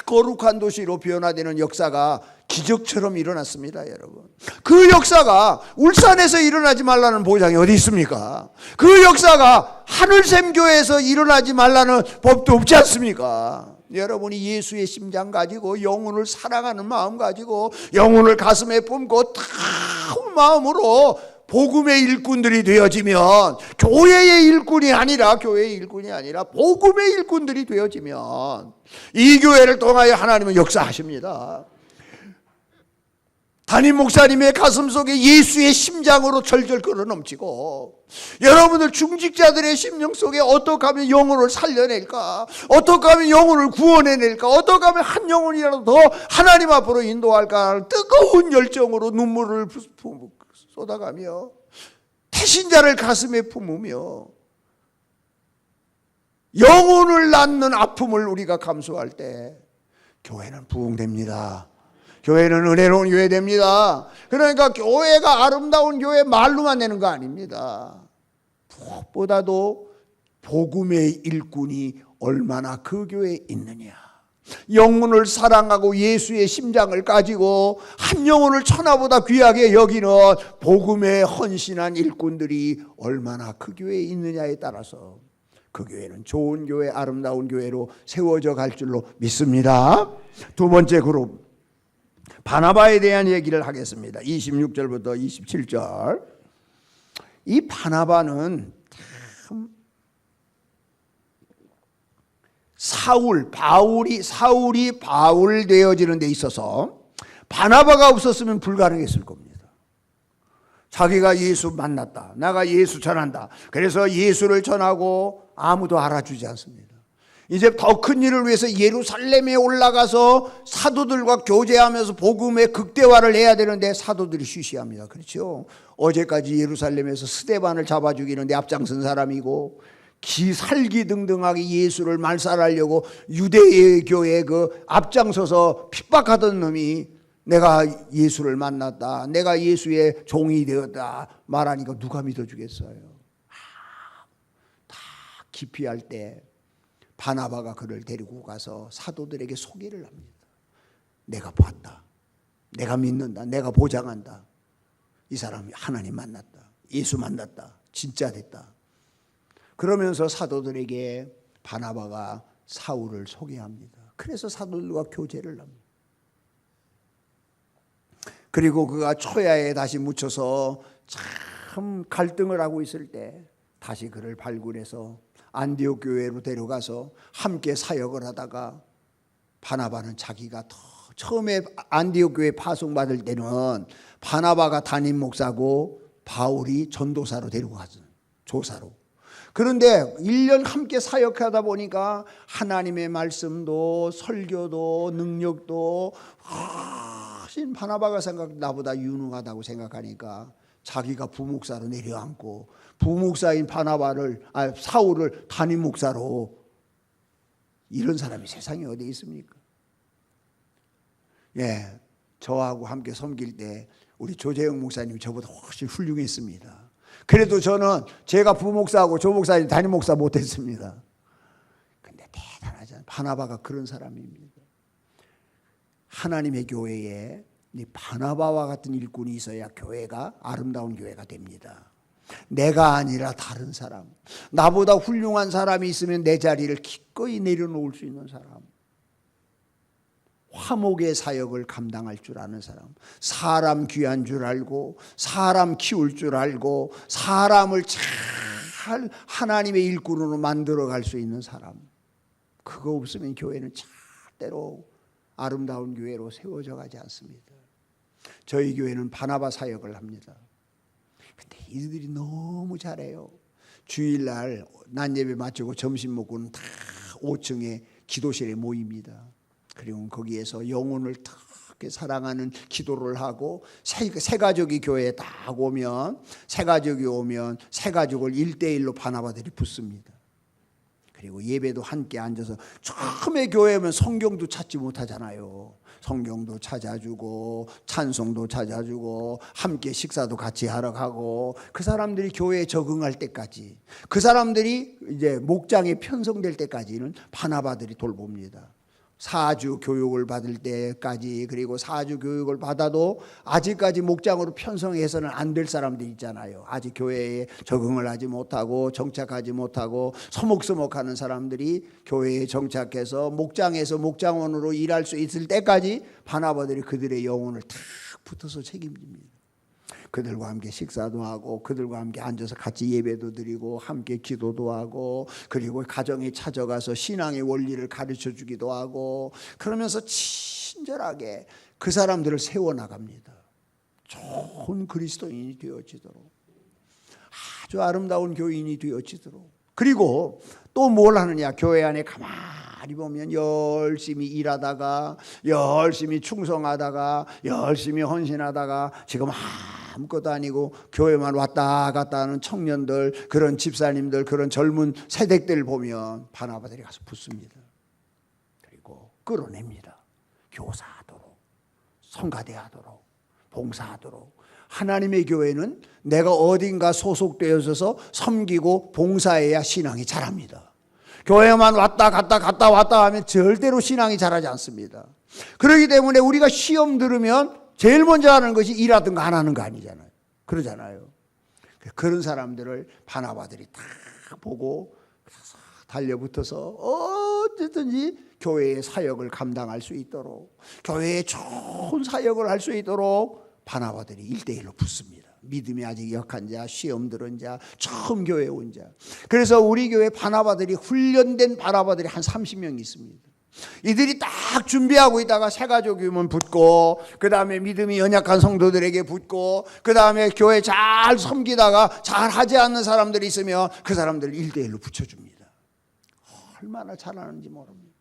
거룩한 도시로 변화되는 역사가 기적처럼 일어났습니다, 여러분. 그 역사가 울산에서 일어나지 말라는 보장이 어디 있습니까? 그 역사가 하늘샘교회에서 일어나지 말라는 법도 없지 않습니까? 여러분이 예수의 심장 가지고, 영혼을 사랑하는 마음 가지고, 영혼을 가슴에 품고 따가운 마음으로 복음의 일꾼들이 되어지면, 교회의 일꾼이 아니라 복음의 일꾼들이 되어지면 이 교회를 통하여 하나님은 역사하십니다. 담임 목사님의 가슴 속에 예수의 심장으로 절절 끌어넘치고, 여러분들 중직자들의 심령 속에 어떻게 하면 영혼을 살려낼까, 어떻게 하면 영혼을 구원해낼까, 어떻게 하면 한 영혼이라도 더 하나님 앞으로 인도할까, 뜨거운 열정으로 눈물을 쏟아가며 태신자를 가슴에 품으며 영혼을 낳는 아픔을 우리가 감수할 때 교회는 부흥됩니다. 교회는 은혜로운 교회 됩니다. 그러니까 교회가 아름다운 교회 말로만 되는 거 아닙니다. 무엇보다도 복음의 일꾼이 얼마나 그 교회에 있느냐. 영혼을 사랑하고 예수의 심장을 가지고 한 영혼을 천하보다 귀하게 여기는 복음에 헌신한 일꾼들이 얼마나 그 교회에 있느냐에 따라서 그 교회는 좋은 교회, 아름다운 교회로 세워져 갈 줄로 믿습니다. 두 번째 그룹, 바나바에 대한 얘기를 하겠습니다. 26절부터 27절. 이 바나바는 참 사울이 바울 되어지는 데 있어서 바나바가 없었으면 불가능했을 겁니다. 자기가 예수 만났다, 내가 예수 전한다, 그래서 예수를 전하고 아무도 알아주지 않습니다. 이제 더 큰 일을 위해서 예루살렘에 올라가서 사도들과 교제하면서 복음의 극대화를 해야 되는데 사도들이 쉬쉬합니다. 그렇죠? 어제까지 예루살렘에서 스데반을 잡아 죽이는데 앞장선 사람이고, 기살기등등하게 예수를 말살하려고 유대의 교회 그 앞장서서 핍박하던 놈이 내가 예수를 만났다, 내가 예수의 종이 되었다 말하니까 누가 믿어주겠어요? 다 기피할 때 바나바가 그를 데리고 가서 사도들에게 소개를 합니다. 내가 봤다, 내가 믿는다, 내가 보장한다, 이 사람이 하나님 만났다, 예수 만났다, 진짜 됐다. 그러면서 사도들에게 바나바가 사울을 소개합니다. 그래서 사도들과 교제를 합니다. 그리고 그가 초야에 다시 묻혀서 참 갈등을 하고 있을 때 다시 그를 발굴해서 안디옥 교회로 데려가서 함께 사역을 하다가, 바나바는 자기가 더 처음에 안디옥 교회 파송받을 때는 바나바가 담임 목사고 바울이 전도사로 데리고 갔어요. 조사로. 그런데 1년 함께 사역하다 보니까 하나님의 말씀도 설교도 능력도 바나바가 나보다 유능하다고 생각하니까 자기가 부목사로 내려앉고 부목사인 사울을 담임 목사로. 이런 사람이 세상에 어디 있습니까? 예, 저하고 함께 섬길 때 우리 조재영 목사님이 저보다 훨씬 훌륭했습니다. 그래도 저는 제가 부목사하고 조목사님 담임 목사 못했습니다. 근데 대단하잖아요. 바나바가 그런 사람입니다. 하나님의 교회에 이 바나바와 같은 일꾼이 있어야 교회가 아름다운 교회가 됩니다. 내가 아니라 다른 사람, 나보다 훌륭한 사람이 있으면 내 자리를 기꺼이 내려놓을 수 있는 사람, 화목의 사역을 감당할 줄 아는 사람, 사람 귀한 줄 알고 사람 키울 줄 알고 사람을 잘 하나님의 일꾼으로 만들어갈 수 있는 사람. 그거 없으면 교회는 절대로 아름다운 교회로 세워져 가지 않습니다. 저희 교회는 바나바 사역을 합니다. 근데 이들이 너무 잘해요. 주일날 낮예배 마치고 점심 먹고는 다 5층에 기도실에 모입니다. 그리고 거기에서 영혼을 특히 사랑하는 기도를 하고, 새 가족이 교회에 딱 오면 새 가족을 1대1로 바나바들이 붙습니다. 그리고 예배도 함께 앉아서, 처음에 교회 오면 성경도 찾지 못하잖아요. 성경도 찾아주고 찬송도 찾아주고 함께 식사도 같이 하러 가고, 그 사람들이 교회에 적응할 때까지, 그 사람들이 이제 목장에 편성될 때까지는 바나바들이 돌봅니다. 4주 교육을 받을 때까지. 그리고 4주 교육을 받아도 아직까지 목장으로 편성해서는 안 될 사람들이 있잖아요. 아직 교회에 적응을 하지 못하고 정착하지 못하고 서먹서먹하는 사람들이 교회에 정착해서 목장에서 목장원으로 일할 수 있을 때까지 바나바들이 그들의 영혼을 탁 붙어서 책임집니다. 그들과 함께 식사도 하고 그들과 함께 앉아서 같이 예배도 드리고 함께 기도도 하고, 그리고 가정에 찾아가서 신앙의 원리를 가르쳐 주기도 하고, 그러면서 친절하게 그 사람들을 세워나갑니다. 좋은 그리스도인이 되어지도록, 아주 아름다운 교인이 되어지도록. 그리고 또 뭘 하느냐, 교회 안에 가만히 보면 열심히 일하다가, 열심히 충성하다가, 열심히 헌신하다가 지금 아무것도 아니고 교회만 왔다 갔다 하는 청년들, 그런 집사님들, 그런 젊은 세대들 보면 바나바들이 가서 붙습니다. 그리고 끌어냅니다. 교사하도록, 성가대하도록, 봉사하도록, 하나님의 교회는 내가 어딘가 소속되어 있어서 섬기고 봉사해야 신앙이 자랍니다. 교회만 왔다 갔다 하면 절대로 신앙이 자라지 않습니다. 그렇기 때문에 우리가 시험 들으면 제일 먼저 하는 것이 일하든가 안 하는 거 아니잖아요. 그러잖아요. 그런 사람들을 바나바들이 다 보고 달려붙어서 어쨌든지 교회의 사역을 감당할 수 있도록, 교회에 좋은 사역을 할 수 있도록 바나바들이 1대1로 붙습니다. 믿음이 아직 약한 자, 시험 들은 자, 처음 교회에 온 자. 그래서 우리 교회 바나바들이, 훈련된 바나바들이 한 30명 있습니다. 이들이 딱 준비하고 있다가 새가족이면 붙고, 그 다음에 믿음이 연약한 성도들에게 붙고, 그 다음에 교회 잘 섬기다가 잘 하지 않는 사람들이 있으면 그 사람들을 1대1로 붙여줍니다. 얼마나 잘하는지 모릅니다.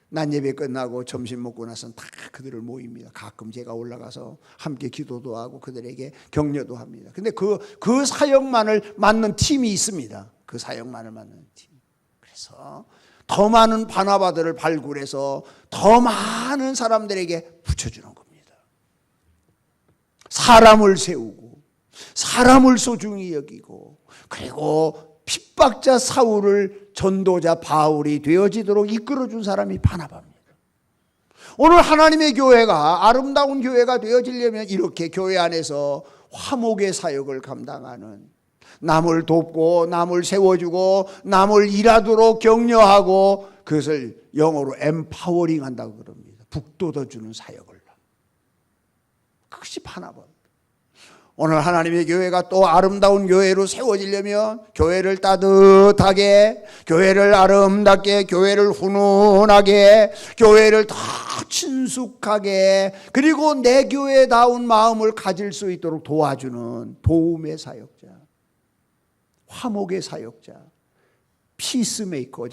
낮 예배 끝나고 점심 먹고 나서는 다 그들을 모입니다. 가끔 제가 올라가서 함께 기도도 하고 그들에게 격려도 합니다. 근데 그 사역만을 맡는 팀이 있습니다. 그 사역만을 맡는 팀. 그래서 더 많은 바나바들을 발굴해서 더 많은 사람들에게 붙여주는 겁니다. 사람을 세우고, 사람을 소중히 여기고, 그리고 핍박자 사울을 전도자 바울이 되어지도록 이끌어준 사람이 바나바입니다. 오늘 하나님의 교회가 아름다운 교회가 되어지려면 이렇게 교회 안에서 화목의 사역을 감당하는, 남을 돕고 남을 세워주고 남을 일하도록 격려하고, 그것을 영어로 엠파워링 한다고 그럽니다. 북돋아주는 사역을. 그것이 바나바입니다. 오늘 하나님의 교회가 또 아름다운 교회로 세워지려면 교회를 따뜻하게, 교회를 아름답게, 교회를 훈훈하게, 교회를 더 친숙하게, 그리고 내 교회다운 마음을 가질 수 있도록 도와주는 도움의 사역자, 화목의 사역자, 피스메이커,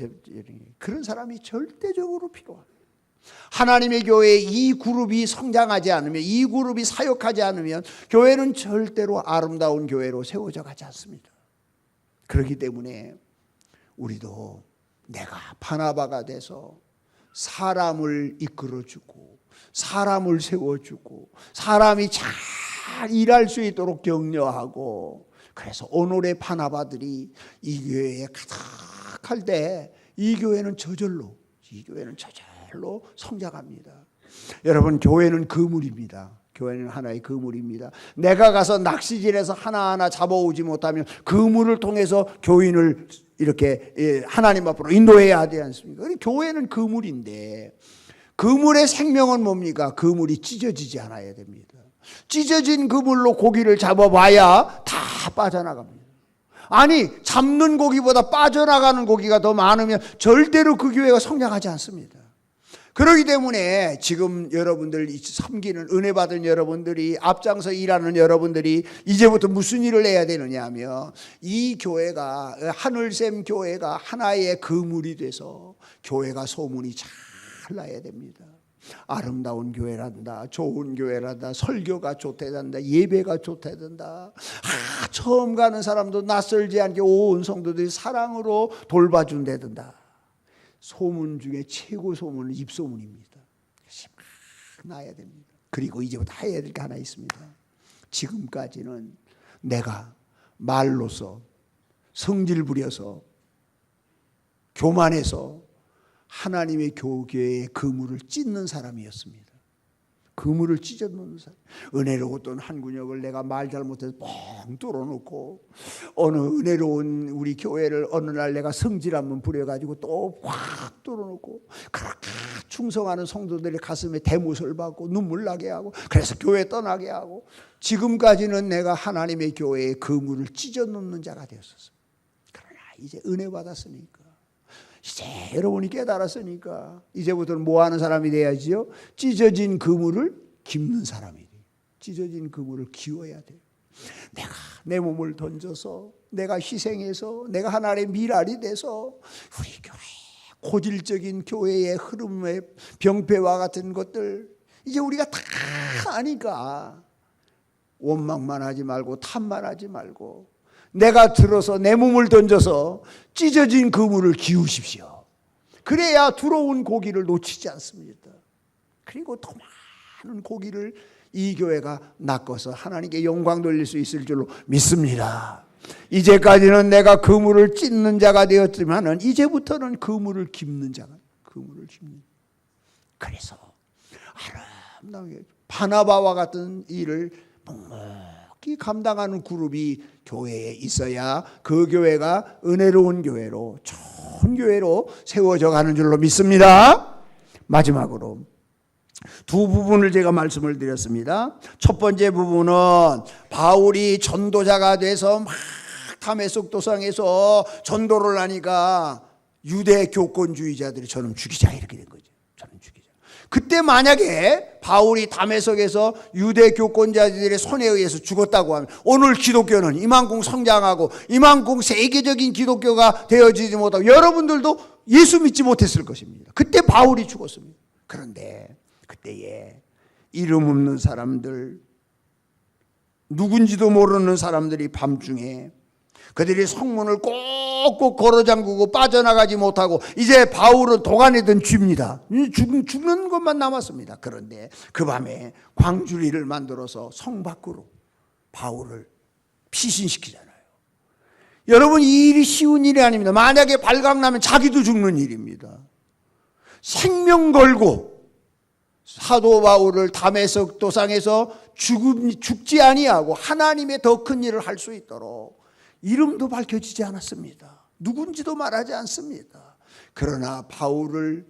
그런 사람이 절대적으로 필요합니다. 하나님의 교회에 이 그룹이 성장하지 않으면, 이 그룹이 사역하지 않으면 교회는 절대로 아름다운 교회로 세워져 가지 않습니다. 그렇기 때문에 우리도 내가 바나바가 돼서 사람을 이끌어주고, 사람을 세워주고, 사람이 잘 일할 수 있도록 격려하고, 그래서 오늘의 바나바들이 이 교회에 가득할 때 이 교회는 저절로 성장합니다. 여러분, 교회는 그물입니다. 교회는 하나의 그물입니다. 내가 가서 낚시질해서 하나하나 잡아오지 못하면 그물을 통해서 교인을 이렇게 하나님 앞으로 인도해야 하지 않습니까? 교회는 그물인데, 그물의 생명은 뭡니까? 그물이 찢어지지 않아야 됩니다. 찢어진 그물로 고기를 잡아봐야 다 빠져나갑니다. 아니, 잡는 고기보다 빠져나가는 고기가 더 많으면 절대로 그 교회가 성장하지 않습니다. 그렇기 때문에 지금 여러분들 섬기는, 은혜 받은 여러분들이, 앞장서 일하는 여러분들이 이제부터 무슨 일을 해야 되느냐 하면, 이 교회가, 하늘샘 교회가 하나의 그물이 돼서 교회가 소문이 잘 나야 됩니다. 아름다운 교회란다, 좋은 교회란다, 설교가 좋다단다, 예배가 좋다단다. 처음 가는 사람도 낯설지 않게 온 성도들이 사랑으로 돌봐준다단다. 소문 중에 최고 소문은 입소문입니다. 나야 됩니다. 그리고 이제부터 해야 될 게 하나 있습니다. 지금까지는 내가 말로서, 성질 부려서, 교만해서 하나님의 교회의 그물을 찢는 사람이었습니다. 그물을 찢어 놓는 사람. 은혜로웠던 한 군역을 내가 말 잘못해서 뻥 뚫어놓고, 어느 은혜로운 우리 교회를 어느 날 내가 성질 한번 부려가지고 또 확 뚫어놓고, 그렇게 충성하는 성도들의 가슴에 대못을 받고 눈물 나게 하고, 그래서 교회 떠나게 하고, 지금까지는 내가 하나님의 교회의 그물을 찢어 놓는 자가 되었었습니다. 그러나 이제 은혜 받았으니까, 이제 여러분이 깨달았으니까 이제부터는 뭐 하는 사람이 돼야지요? 찢어진 그물을 깁는 사람이 돼요. 찢어진 그물을 기워야 돼요. 내가 내 몸을 던져서, 내가 희생해서, 내가 하나님의 미랄이 돼서 우리 교회, 고질적인 교회의 흐름의 병폐와 같은 것들 이제 우리가 다 아니까 원망만 하지 말고 탓만 하지 말고, 내가 들어서 내 몸을 던져서 찢어진 그물을 기우십시오. 그래야 들어온 고기를 놓치지 않습니다. 그리고 더 많은 고기를 이 교회가 낚아서 하나님께 영광 돌릴 수 있을 줄로 믿습니다. 이제까지는 내가 그물을 찢는 자가 되었지만은 이제부터는 그물을 깁는 자가, 그물을 깁는. 그래서 아름다운 바나바와 같은 일을 묵묵히 감당하는 그룹이 교회에 있어야 그 교회가 은혜로운 교회로, 좋은 교회로 세워져 가는 줄로 믿습니다. 마지막으로 두 부분을 제가 말씀을 드렸습니다. 첫 번째 부분은 바울이 전도자가 돼서 막 다메섹 도상에서 전도를 하니까 유대 교권주의자들이 저놈 죽이자 이렇게 된 거죠. 저놈 죽이자. 그때 만약에 바울이 다메섹에서 유대 교권자들의 손에 의해서 죽었다고 하면 오늘 기독교는 이만큼 성장하고 이만큼 세계적인 기독교가 되어지지 못하고 여러분들도 예수 믿지 못했을 것입니다. 그때 바울이 죽었습니다. 그런데 그때에 이름 없는 사람들, 누군지도 모르는 사람들이 밤중에 그들이 성문을 꼭꼭 걸어 잠그고 빠져나가지 못하고 이제 바울은 도가니든 쥐입니다. 죽는 것만 남았습니다. 그런데 그 밤에 광주리를 만들어서 성 밖으로 바울을 피신시키잖아요. 여러분, 이 일이 쉬운 일이 아닙니다. 만약에 발각나면 자기도 죽는 일입니다. 생명 걸고 사도 바울을 다메섹 도상에서 죽지 아니하고 하나님의 더 큰 일을 할 수 있도록 이름도 밝혀지지 않았습니다. 누군지도 말하지 않습니다. 그러나 바울을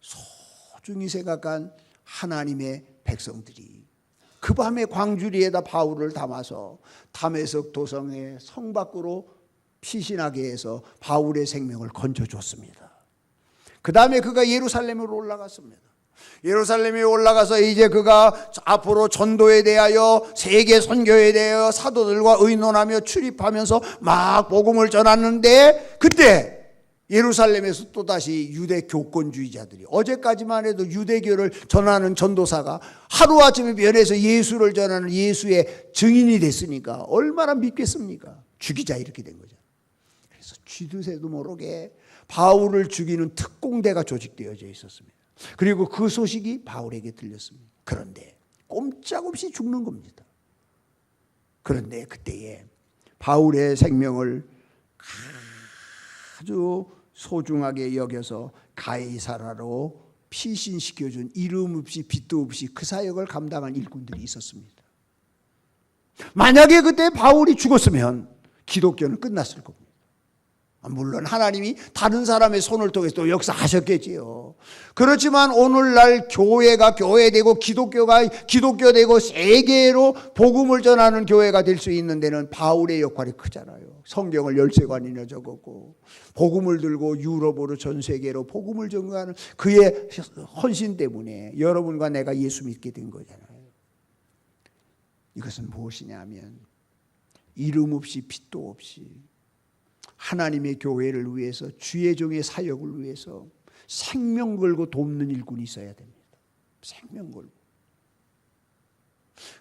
소중히 생각한 하나님의 백성들이 그 밤에 광주리에다 바울을 담아서 다메섹 도성의 성 밖으로 피신하게 해서 바울의 생명을 건져줬습니다. 그 다음에 그가 예루살렘으로 올라갔습니다. 예루살렘에 올라가서 이제 그가 앞으로 전도에 대하여 세계 선교에 대하여 사도들과 의논하며 출입하면서 막 복음을 전하는데 그때 예루살렘에서 또다시 유대 교권주의자들이 어제까지만 해도 유대교를 전하는 전도사가 하루아침에 변해서 예수를 전하는 예수의 증인이 됐으니까 얼마나 믿겠습니까? 죽이자 이렇게 된 거죠. 그래서 쥐두새도 모르게 바울을 죽이는 특공대가 조직되어져 있었습니다. 그리고 그 소식이 바울에게 들렸습니다. 그런데 꼼짝없이 죽는 겁니다. 그런데 그때에 바울의 생명을 아주 소중하게 여겨서 가이사라로 피신시켜준 이름 없이 빚도 없이 그 사역을 감당한 일꾼들이 있었습니다. 만약에 그때 바울이 죽었으면 기독교는 끝났을 겁니다. 물론 하나님이 다른 사람의 손을 통해서 또 역사하셨겠지요. 그렇지만 오늘날 교회가 교회되고 기독교가 기독교되고 세계로 복음을 전하는 교회가 될 수 있는 데는 바울의 역할이 크잖아요. 성경을 13권이나 적었고 복음을 들고 유럽으로 전 세계로 복음을 전하는 그의 헌신 때문에 여러분과 내가 예수 믿게 된 거잖아요. 이것은 무엇이냐면 이름 없이 빚도 없이 하나님의 교회를 위해서 주의 종의 사역을 위해서 생명 걸고 돕는 일꾼이 있어야 됩니다. 생명 걸고.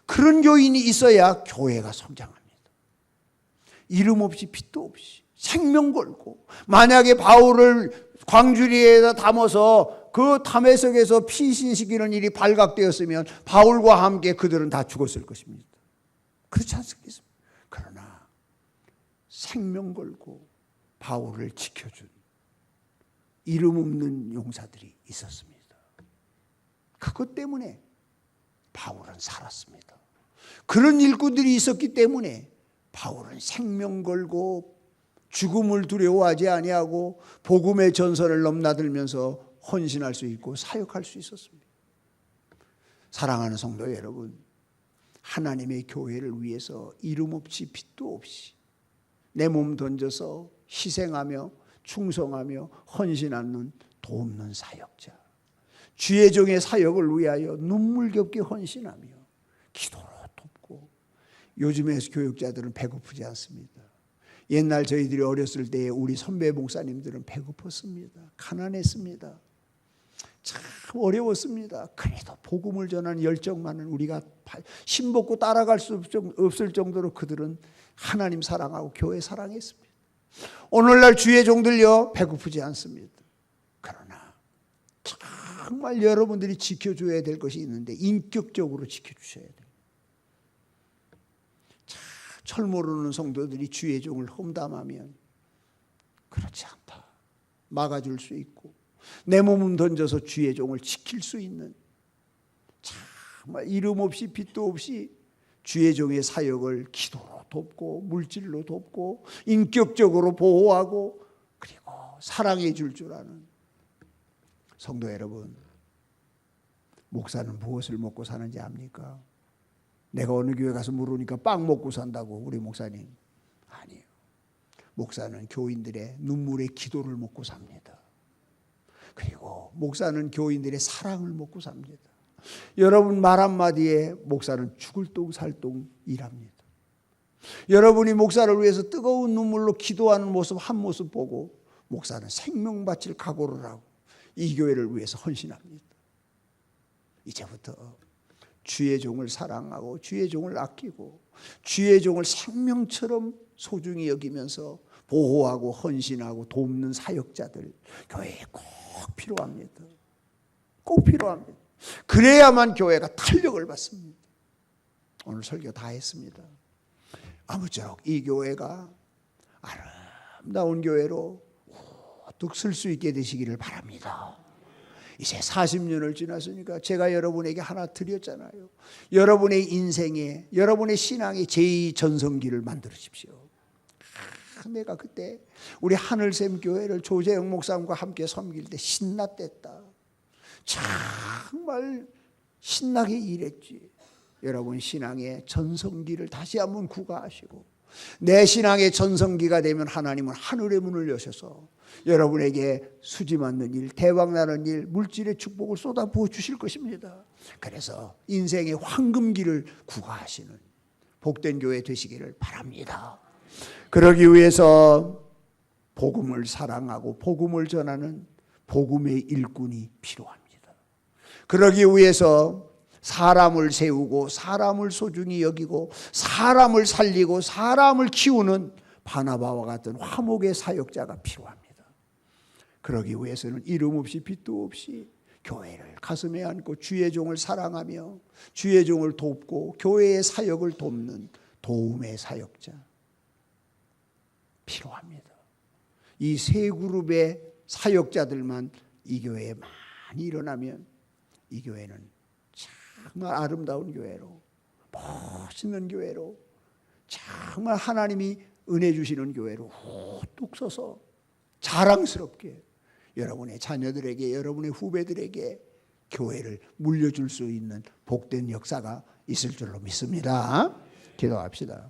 그런 교인이 있어야 교회가 성장합니다. 이름 없이 빚도 없이 생명 걸고 만약에 바울을 광주리에다 담아서 그 다메섹에서 피신시키는 일이 발각되었으면 바울과 함께 그들은 다 죽었을 것입니다. 그렇지 않습니까? 그러나 생명 걸고 바울을 지켜준 이름 없는 용사들이 있었습니다. 그것 때문에 바울은 살았습니다. 그런 일꾼들이 있었기 때문에 바울은 생명 걸고 죽음을 두려워하지 아니하고 복음의 전선을 넘나들면서 헌신할 수 있고 사역할 수 있었습니다. 사랑하는 성도 여러분, 하나님의 교회를 위해서 이름 없이 빚도 없이 내 몸 던져서 희생하며 충성하며 헌신하는 돕는 사역자, 주의 종의 사역을 위하여 눈물겹게 헌신하며 기도로 돕고. 요즘의 교육자들은 배고프지 않습니다. 옛날 저희들이 어렸을 때에 우리 선배 목사님들은 배고팠습니다. 가난했습니다. 참 어려웠습니다. 그래도 복음을 전하는 열정만은 우리가 신벗고 따라갈 수 없을 정도로 그들은 하나님 사랑하고 교회 사랑했습니다. 오늘날 주의 종들요 배고프지 않습니다. 그러나 정말 여러분들이 지켜줘야 될 것이 있는데 인격적으로 지켜주셔야 돼요. 철 모르는 성도들이 주의 종을 험담하면 그렇지 않다. 막아줄 수 있고 내 몸은 던져서 주의 종을 지킬 수 있는 정말 이름 없이 빛도 없이 주의 종의 사역을 기도로 돕고 물질로 돕고 인격적으로 보호하고 그리고 사랑해 줄 줄 아는 성도 여러분, 목사는 무엇을 먹고 사는지 압니까? 내가 어느 교회 가서 물으니까 빵 먹고 산다고 우리 목사님. 아니에요. 목사는 교인들의 눈물의 기도를 먹고 삽니다. 그리고 목사는 교인들의 사랑을 먹고 삽니다. 여러분 말 한마디에 목사는 죽을 똥 살 똥 일합니다. 여러분이 목사를 위해서 뜨거운 눈물로 기도하는 모습 한 모습 보고 목사는 생명 바칠 각오를 하고 이 교회를 위해서 헌신합니다. 이제부터 주의 종을 사랑하고 주의 종을 아끼고 주의 종을 생명처럼 소중히 여기면서 보호하고 헌신하고 돕는 사역자들 교회에 꼭 필요합니다. 꼭 필요합니다. 그래야만 교회가 탄력을 받습니다. 오늘 설교 다 했습니다. 아무쪼록 이 교회가 아름다운 교회로 우뚝 설 수 있게 되시기를 바랍니다. 이제 40년을 지났으니까 제가 여러분에게 하나 드렸잖아요. 여러분의 인생에 여러분의 신앙의 제2전성기를 만들어십시오. 내가 그때 우리 하늘샘 교회를 조재영 목사님과 함께 섬길 때 신났댔다. 정말 신나게 일했지. 여러분 신앙의 전성기를 다시 한번 구가하시고 내 신앙의 전성기가 되면 하나님은 하늘의 문을 여셔서 여러분에게 수지 맞는 일, 대박 나는 일, 물질의 축복을 쏟아부어 주실 것입니다. 그래서 인생의 황금기를 구가하시는 복된 교회 되시기를 바랍니다. 그러기 위해서 복음을 사랑하고 복음을 전하는 복음의 일꾼이 필요합니다. 그러기 위해서 사람을 세우고 사람을 소중히 여기고 사람을 살리고 사람을 키우는 바나바와 같은 화목의 사역자가 필요합니다. 그러기 위해서는 이름 없이 빛도 없이 교회를 가슴에 안고 주의 종을 사랑하며 주의 종을 돕고 교회의 사역을 돕는 도움의 사역자 필요합니다. 이 세 그룹의 사역자들만 이 교회에 많이 일어나면 이 교회는 정말 아름다운 교회로 멋있는 교회로 정말 하나님이 은혜 주시는 교회로 뚝 서서 자랑스럽게 여러분의 자녀들에게 여러분의 후배들에게 교회를 물려줄 수 있는 복된 역사가 있을 줄로 믿습니다. 기도합시다.